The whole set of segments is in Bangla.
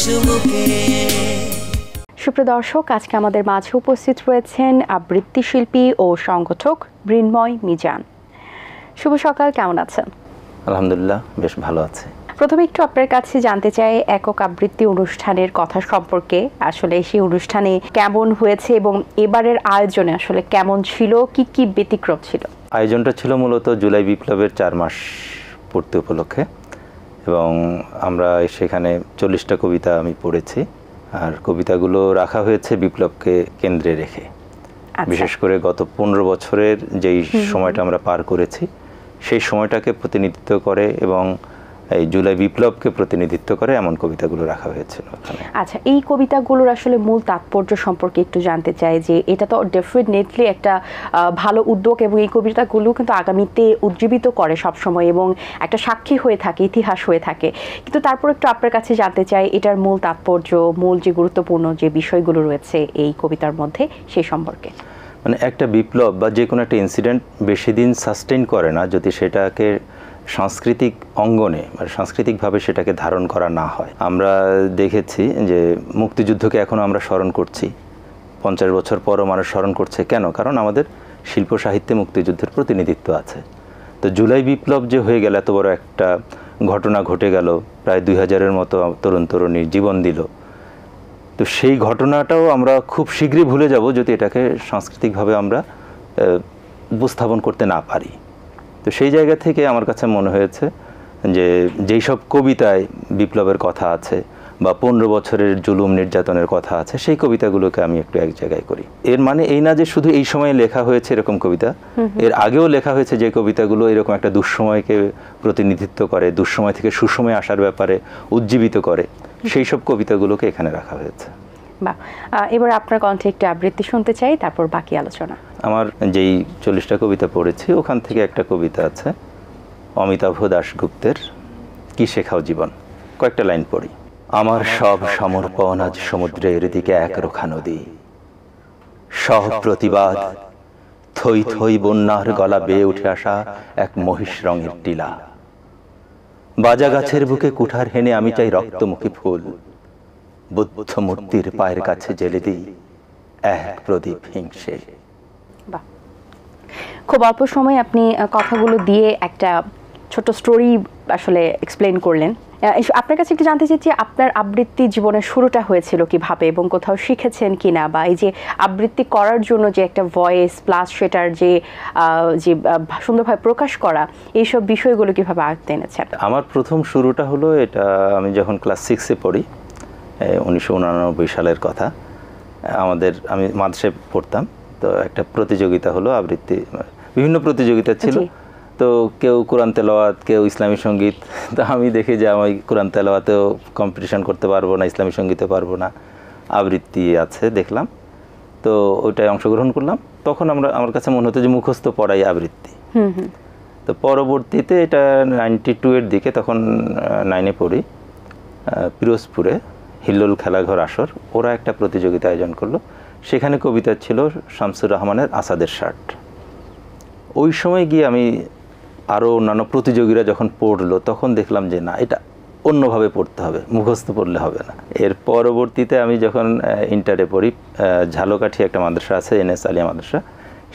চুমুকে। সুপ্রিয় দর্শক, আজকে আমাদের মাঝে উপস্থিত রয়েছেন আবৃত্তি শিল্পী ও সংগঠক মৃন্ময় মিজান। শুভ সকাল, কেমন আছেন? আলহামদুলিল্লাহ, বেশ ভালো আছে। প্রথমে একটু আপনার কাছে জানতে চাই একক আবৃত্তি অনুষ্ঠানের কথা সম্পর্কে। আসলে সেই অনুষ্ঠানে কেমন হয়েছে এবং এবারের আয়োজনে আসলে কেমন ছিল, কি কি ব্যতিক্রম ছিল? আয়োজনটা ছিল মূলত জুলাই বিপ্লবের 4 মাস পূর্তি উপলক্ষে, এবং আমরা সেখানে 40টা কবিতা আমি পড়েছি, আর কবিতাগুলো রাখা হয়েছে বিপ্লবকে কেন্দ্রে রেখে। বিশেষ করে গত 15 বছরের যেই সময়টা আমরা পার করেছি সেই সময়টাকে প্রতিনিধিত্ব করে এবং এই জুলাই বিপ্লবকে প্রতিনিধিত্ব করে এমন কবিতাগুলো রাখা হয়েছিল। আচ্ছা, এই কবিতাগুলোর আসলে মূল তাৎপর্য সম্পর্কে একটু জানতে চাই, যে এটা তো ডেফিনেটলি একটা ভালো উদ্যোগ এবং এই কবিতাগুলো কিন্তু আগামীতে উজ্জীবিত করে সবসময় এবং একটা সাক্ষী হয়ে থাকে, ইতিহাস হয়ে থাকে। কিন্তু তারপর একটু আপনার কাছে জানতে চাই এটার মূল তাৎপর্য, মূল যে গুরুত্বপূর্ণ যে বিষয়গুলো রয়েছে এই কবিতার মধ্যে সেই সম্পর্কে। মানে একটা বিপ্লব বা যে কোনো একটা ইনসিডেন্ট বেশি দিন সাস্টেইন করে না যদি সেটাকে সাংস্কৃতিক অঙ্গনে মানে সাংস্কৃতিকভাবে সেটাকে ধারণ করা না হয়। আমরা দেখেছি যে মুক্তিযুদ্ধকে এখনও আমরা স্মরণ করছি, 50 বছর পরও মানুষ স্মরণ করছে। কেন? কারণ আমাদের শিল্প সাহিত্যে মুক্তিযুদ্ধের প্রতিনিধিত্ব আছে। তো জুলাই বিপ্লব যে হয়ে গেল, এত বড় একটা ঘটনা ঘটে গেল, প্রায় 2000-এর মতো তরুণ তরুণীর জীবন দিল। তো সেই ঘটনাটাও আমরা খুব শীঘ্রই ভুলে যাব যদি এটাকে সাংস্কৃতিকভাবে আমরা উপস্থাপন করতে না পারি। তো সেই জায়গা থেকে আমার কাছে মনে হয়েছে যে যেই সব কবিতায় বিপ্লবের কথা আছে বা 15 বছরের জুলুম নির্যাতনের কথা আছে, সেই কবিতাগুলোকে আমি একটু এক জায়গায় করি। এর মানে এই না যে শুধু এই সময়ে লেখা হয়েছে এরকম কবিতা, এর আগেও লেখা হয়েছে যে কবিতাগুলো এরকম একটা দুঃসময়কে প্রতিনিধিত্ব করে, দুঃসময় থেকে সুসময়ে আসার ব্যাপারে উজ্জীবিত করে, সেই সব কবিতাগুলোকে এখানে রাখা হয়েছে। বাহ, এবার আপনার কণ্ঠে একটু আবৃত্তি শুনতে চাই, তারপর বাকি আলোচনা। আমার যেই 40টা কবিতা পড়েছি ওখান থেকে একটা কবিতা আছে অমিতাভ দাশগুপ্তের, কি শেখাও জীবন। কয়েকটা লাইন পড়ি। আমার সব সমর্পণ আজ সমুদ্রের দিকে একরোখা নদী, সব প্রতিবাদ থই থই বন্যার গলা বেয়ে উঠে আসা এক মহিষ রঙের টিলা। বাজা গাছের বুকে কুঠার হেনে আমি চাই রক্তমুখী ফুল, বুদ্ধ মূর্তির পায়ের কাছে জেলে দিই এক প্রদীপ হিংসে। বাহ, খুব অল্প সময় আপনি কথাগুলো দিয়ে একটা ছোট স্টোরি আসলে এক্সপ্লেন করলেন। আপনার কাছে একটু জানতে চাইছি আপনার আবৃত্তি জীবনের শুরুটা হয়েছিল কিভাবে এবং কোথাও শিখেছেন কিনা, বা এই যে আবৃত্তি করার জন্য যে একটা ভয়েস প্লাস সেটার যে সুন্দরভাবে প্রকাশ করা, এইসব বিষয়গুলো কিভাবে আয়ত্তে এনেছেন? আমার প্রথম শুরুটা হলো, এটা আমি যখন ক্লাস 6-এ পড়ি, 1989 সালের কথা। আমি মাদ্রাসায় পড়তাম, তো একটা প্রতিযোগিতা হলো আবৃত্তি, বিভিন্ন প্রতিযোগিতা ছিল। তো কেউ কোরআন তেলাওয়াত, কেউ ইসলামী সঙ্গীত। তো আমি দেখি যে আমি কোরআন তেলাওয়াতেও কম্পিটিশন করতে পারবো না, ইসলামী সঙ্গীতে পারবো না, আবৃত্তি আছে দেখলাম, তো ওইটাই অংশগ্রহণ করলাম। তখন আমার কাছে মনে হতো যে মুখস্থ পড়াই আবৃত্তি। তো পরবর্তীতে এটা 92-এর দিকে, তখন 9-এ পড়ি, পিরোজপুরে হিল্লোল খেলাঘর আসর, ওরা একটা প্রতিযোগিতা আয়োজন করলো। সেখানে কবিতা ছিল শামসুর রহমানের আসাদের শার্ট। ওই সময় গিয়ে আমি আরও অন্যান্য প্রতিযোগীরা যখন পড়লো তখন দেখলাম যে না, এটা অন্যভাবে পড়তে হবে, মুখস্থ পড়লে হবে না। এর পরবর্তীতে আমি যখন ইন্টারে পড়ি, ঝালকাঠি একটা মাদ্রাসা আছে, NS আলিয়া মাদ্রাসা,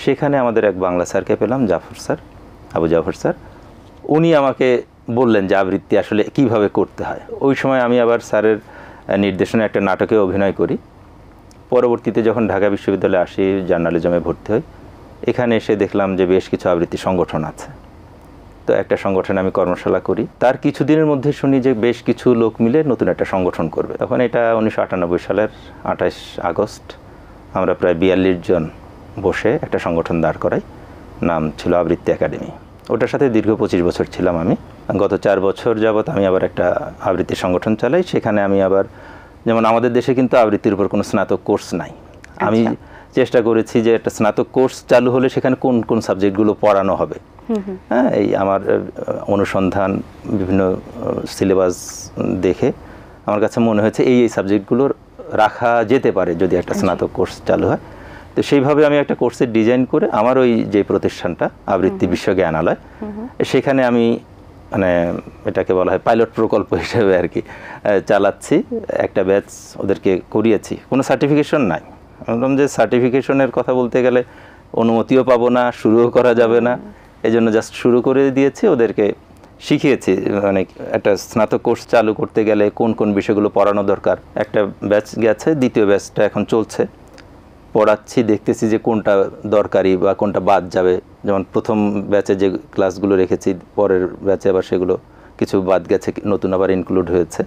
সেখানে আমাদের এক বাংলা স্যারকে পেলাম, জাফর স্যার, আবু জাফর স্যার। উনি আমাকে বললেন যে আবৃত্তি আসলে কিভাবে করতে হয়। ওই সময় আমি আবার স্যারের নির্দেশনায় একটা নাটকে অভিনয় করি। পরবর্তীতে যখন ঢাকা বিশ্ববিদ্যালয়ে আসি, জার্নালিজমে ভর্তি হই, এখানে এসে দেখলাম যে বেশ কিছু আবৃত্তি সংগঠন আছে। তো একটা সংগঠনে আমি কর্মশালা করি। তার কিছুদিনের মধ্যে শুনি যে বেশ কিছু লোক মিলে নতুন একটা সংগঠন করবে। তখন এটা 1998 সালের 28 আগস্ট আমরা প্রায় 42 জন বসে একটা সংগঠন দাঁড় করাই, নাম ছিল আবৃত্তি একাডেমি। ওটার সাথে দীর্ঘ 25 বছর ছিলাম আমি। গত 4 বছর যাবৎ আমি আবার একটা আবৃত্তি সংগঠন চালাই। সেখানে আমি আবার, যেমন আমাদের দেশে কিন্তু আবৃত্তির উপর কোনো স্নাতক কোর্স নাই। আমি চেষ্টা করেছি যে একটা স্নাতক কোর্স চালু হলে সেখানে কোন কোন সাবজেক্টগুলো পড়ানো হবে। হ্যাঁ, এই আমার অনুসন্ধান, বিভিন্ন সিলেবাস দেখে আমার কাছে মনে হয়েছে এই সাবজেক্টগুলো রাখা যেতে পারে যদি একটা স্নাতক কোর্স চালু হয়। তো সেইভাবে আমি একটা কোর্সের ডিজাইন করে আমার ওই যে প্রতিষ্ঠানটা আবৃত্তি বিশ্ব জ্ঞানালয়, সেখানে আমি মানে এটাকে বলা হয় পাইলট প্রকল্প হিসেবে আর কি চালাচ্ছি। একটা ব্যাচ ওদেরকে করিয়েছি, কোনো সার্টিফিকেশন নাই। বললাম যে সার্টিফিকেশনের কথা বলতে গেলে অনুমতিও পাবো না, শুরুও করা যাবে না, এই জন্য জাস্ট শুরু করে দিয়েছি, ওদেরকে শিখিয়েছি। মানে একটা স্নাতক কোর্স চালু করতে গেলে কোন কোন বিষয়গুলো পড়ানো দরকার। একটা ব্যাচ গেছে, দ্বিতীয় ব্যাচটা এখন চলছে, পড়াচ্ছি, দেখতেছি যে কোনটা দরকারি বা কোনটা বাদ যাবে। যেমন প্রথম ব্যাচে যে ক্লাসগুলো রেখেছি, পরের ব্যাচে আবার সেগুলো কিছু বাদ গেছে, নতুন আবার ইনক্লুড হয়েছে।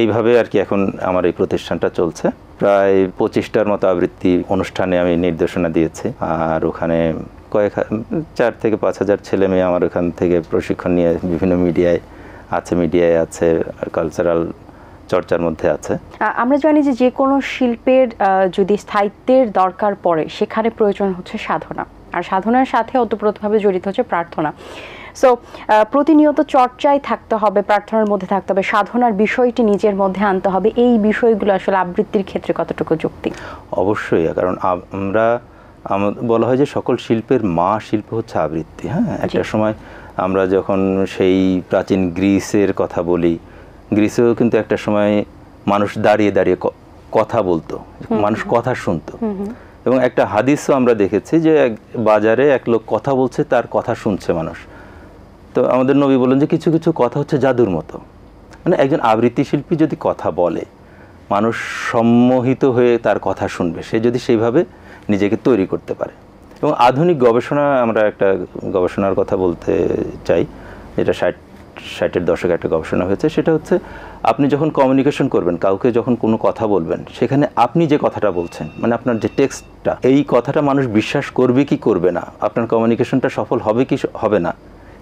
এইভাবে আর কি এখন আমার এই প্রতিষ্ঠানটা চলছে। প্রায় 25টার মতো আবৃত্তি অনুষ্ঠানে আমি নির্দেশনা দিয়েছি, আর ওখানে 4 থেকে 5 হাজার ছেলে মেয়ে আমার ওখান থেকে প্রশিক্ষণ নিয়ে বিভিন্ন মিডিয়ায় আছে, কালচারাল চর্চার মধ্যে আছে। আমরা জানি যে যে কোনো শিল্পের যদি স্থায়িত্বের দরকার পড়ে সেখানে প্রয়োজন হচ্ছে সাধনা, আর সাধনার সাথে ওতপ্রোতভাবে জড়িত হচ্ছে প্রার্থনা। সো প্রতিনিয়ত চর্চায় থাকতে হবে, প্রার্থনার মধ্যে থাকতে হবে, সাধনার বিষয়টি নিজের মধ্যে আনতে হবে। এই বিষয়গুলো আসলে আবৃত্তির ক্ষেত্রে কতটুকু যুক্তি? অবশ্যই, কারণ আমরা বলা হয় যে সকল শিল্পের মা শিল্প হচ্ছে আবৃত্তি। হ্যাঁ, একটা সময় আমরা যখন সেই প্রাচীন গ্রিসের কথা বলি, গ্রিসেও কিন্তু একটা সময় মানুষ দাঁড়িয়ে দাঁড়িয়ে কথা বলতো, মানুষ কথা শুনতো। এবং একটা হাদিসও আমরা দেখেছি যে বাজারে এক লোক কথা বলছে, তার কথা শুনছে মানুষ। তো আমাদের নবী বলেন যে কিছু কিছু কথা হচ্ছে জাদুর মতো। মানে একজন আবৃত্তি শিল্পী যদি কথা বলে, মানুষ সম্মোহিত হয়ে তার কথা শুনবে, সে যদি সেইভাবে নিজেকে তৈরি করতে পারে। এবং আধুনিক গবেষণা, আমরা একটা গবেষণার কথা বলতে চাই, যেটা 60-এর দশকে একটা গবেষণা হয়েছে। সেটা হচ্ছে আপনি যখন কমিউনিকেশন করবেন, কাউকে যখন কোনো কথা বলবেন, সেখানে আপনি যে কথাটা বলছেন, মানে আপনার যে টেক্সটটা, এই কথাটা মানুষ বিশ্বাস করবে কি করবে না, আপনার কমিউনিকেশনটা সফল হবে কি হবে না,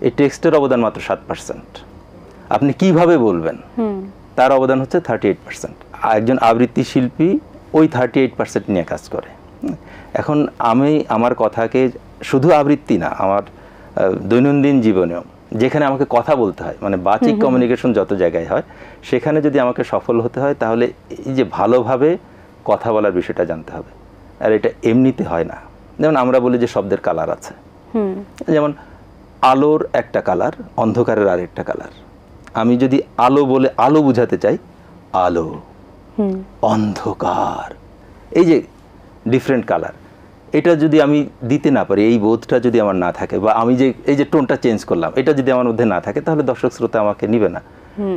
এই টেক্সটের অবদান মাত্র 7%। আপনি কিভাবে বলবেন তার অবদান হচ্ছে 38%। একজন আবৃত্তি শিল্পী ওই 38% নিয়ে কাজ করে। এখন আমি আমার কথাকে শুধু আবৃত্তি না, আমার দৈনন্দিন জীবনেও যেখানে আমাকে কথা বলতে হয়, মানে বাচিক কমিউনিকেশন যত জায়গায় হয়, সেখানে যদি আমাকে সফল হতে হয়, তাহলে এই যে ভালোভাবে কথা বলার বিষয়টা জানতে হবে। আর এটা এমনিতে হয় না। যেমন আমরা বলি যে শব্দের কালার আছে, যেমন আলোর একটা কালার, অন্ধকারের আরেকটা কালার। আমি যদি আলো বলে আলো বুঝাতে চাই, আলো, অন্ধকার, এই যে ডিফারেন্ট কালার, এটা যদি আমি দিতে না পারি, এই বোধটা যদি আমার না থাকে, বা আমি যে এই যে টোনটা চেঞ্জ করলাম, এটা যদি আমার মধ্যে না থাকে, তাহলে দর্শক শ্রোতা আমাকে নিবে না।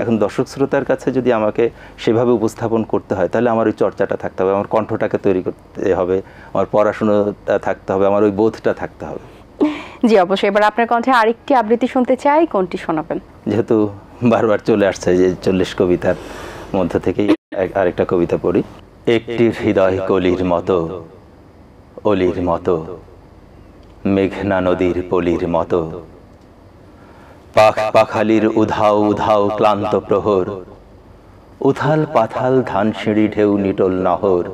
এখন দর্শক শ্রোতার কাছে যদি আমাকে সেভাবে উপস্থাপন করতে হয়, তাহলে আমার ওই চর্চাটা থাকতে হবে, আমার কণ্ঠটাকে তৈরি করতে হবে, আমার পড়াশোনাটা থাকতে হবে, আমার ওই বোধটা থাকতে হবে। জি অবশ্যই। এবার আপনার কণ্ঠে আরেকটি আবৃত্তি শুনতে চাই, কোনটি শোনাবেন? যেহেতু বারবার চলে আসছে যে 40 কবিতার মধ্যে থেকেই আরেকটা কবিতা পড়ি। একটি হৃদয় কলির মতো, অলির মতো, মেঘনা নদীর পলির মতো, পাখালির উধাও উধাও ক্লান্ত প্রহর, উথাল পাথাল ধানসিঁড়ি ঢেউ নিটোল নহর,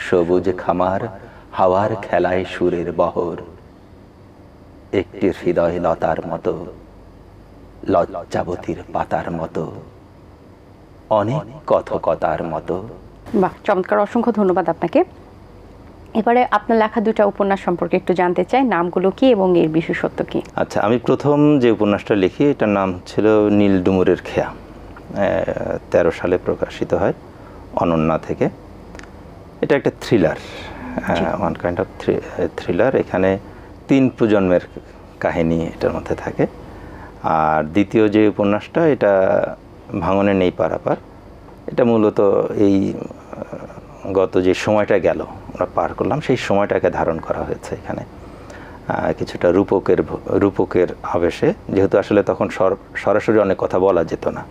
সবুজ খামার হাওয়ার খেলায় সুরের বহর। একটি হৃদয় লতার মতো, লজ্জাবতীর পাতার মতো, অনেক কথকতার মতো। বাহ, চমৎকার, অসংখ্য ধন্যবাদ আপনাকে। এবারে আপনার লেখা দুটো উপন্যাস সম্পর্কে একটু জানতে চাই, নামগুলো কি এবং এর বিশেষত্ব কি? আচ্ছা, আমি প্রথম যে উপন্যাসটা লিখি, এটার নাম ছিল নীল ডুমুরের খেয়া। 13 সালে প্রকাশিত হয় অনন্যা থেকে। এটা একটা thriller, one kind of thriller. এখানে 3 প্রজন্মের কাহিনী এটার মধ্যে থাকে। আর দ্বিতীয় যে উপন্যাসটা, এটা ভাঙনে নেই পারাপার। এটা মূলত এই গত যে সময়টা গেল, আমরা পার করলাম, সেই সময়টাকে ধারণ করা হয়েছে এখানে। কিছুটা রূপকের আবেশে, যেহেতু আসলে তখন সরাসরি অনেক কথা বলা যেত না,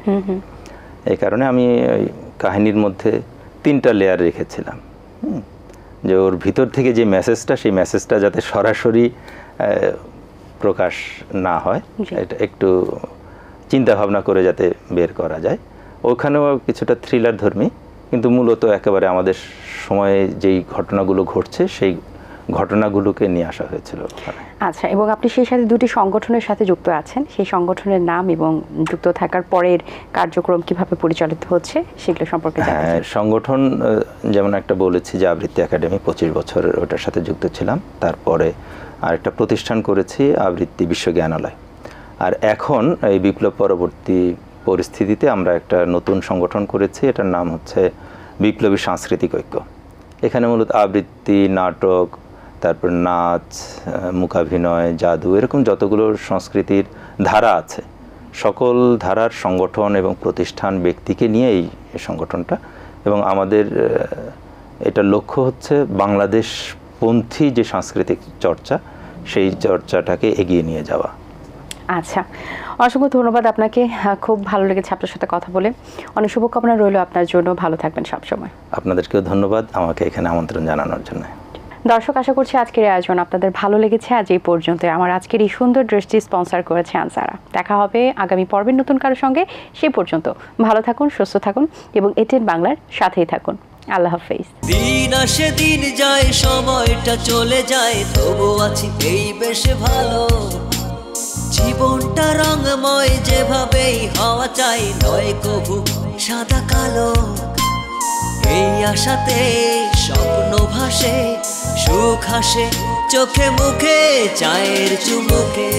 এই কারণে আমি ওই কাহিনীর মধ্যে 3টা লেয়ার রেখেছিলাম, যে ওর ভিতর থেকে যে মেসেজটা, সেই মেসেজটা যাতে সরাসরি প্রকাশ না হয়, এটা একটু চিন্তা ভাবনা করে যাতে বের করা যায়। ওখানেও কিছুটা থ্রিলার ধর্মী, কিন্তু মূলত একেবারে আমাদের সময়ে যেই ঘটনাগুলো ঘটছে, সেই ঘটনাগুলোকে নিয়ে আসা হয়েছিল। আচ্ছা, এবং আপনি সেই সাথে 2টি সংগঠনের সাথে যুক্ত আছেন, সেই সংগঠনের নাম এবং যুক্ত থাকার পরের কার্যক্রম কিভাবে পরিচালিত হচ্ছে সেগুলো সম্পর্কে জানতে চাই। সংগঠন যেমন একটা বলেছি যে আবৃত্তি একাডেমি, 25 বছর ওটার সাথে যুক্ত ছিলাম। তারপরে আরেকটা প্রতিষ্ঠান করেছি, আবৃত্তি বিশ্বজ্ঞানালয়। আর এখন এই বিপ্লব পরবর্তী পরিস্থিতিতে আমরা একটা নতুন সংগঠন করেছি, এটার নাম হচ্ছে বিপ্লবী সাংস্কৃতিক ঐক্য। এখানে মূলত আবৃত্তি, নাটক, তারপর নাচ, মূকাভিনয়, জাদু, এরকম যতগুলো সংস্কৃতির ধারা আছে সকল ধারার সংগঠন এবং প্রতিষ্ঠান ব্যক্তিকে নিয়ে এই সংগঠনটা। এবং আমাদের এটার লক্ষ্য হচ্ছে বাংলাদেশপন্থী যে সাংস্কৃতিক চর্চা, সেই চর্চাটাকে এগিয়ে নিয়ে যাওয়া। আচ্ছা, অসংখ্য ধন্যবাদ আপনাকে। খুব ভালো লেগেছে আপনার সাথে কথা বলে। অনেক শুভকামনা রইল আপনার জন্য। ভালো থাকবেন সবসময়। আপনাদেরকেও ধন্যবাদ আমাকে এখানে আমন্ত্রণ জানানোর জন্য। দর্শক, আশা করছি আজকের আয়োজন আপনাদের ভালো লেগেছে। আজ এই পর্যন্ত। আমার আজকের এই সুন্দর ড্রেসটি স্পন্সর করেছে আনসারা। দেখা হবে আগামী পর্বের নতুন কারোর সঙ্গে। সেই পর্যন্ত ভালো থাকুন, সুস্থ থাকুন এবং এটিএন বাংলার সাথেই থাকুন। আল্লাহ হাফেজ। দিন আসে দিন যায়, সময়টা চলে যায়, তবু আছি এই বেশ ভালো। জীবনটা রঙময়, যেভাবেই হওয়া চাই, নয় কভু সাদা কালো। এই আশাতে স্বপ্ন ভাসে, সুখ হাসে চোখে মুখে, চায়ের চুমুকে।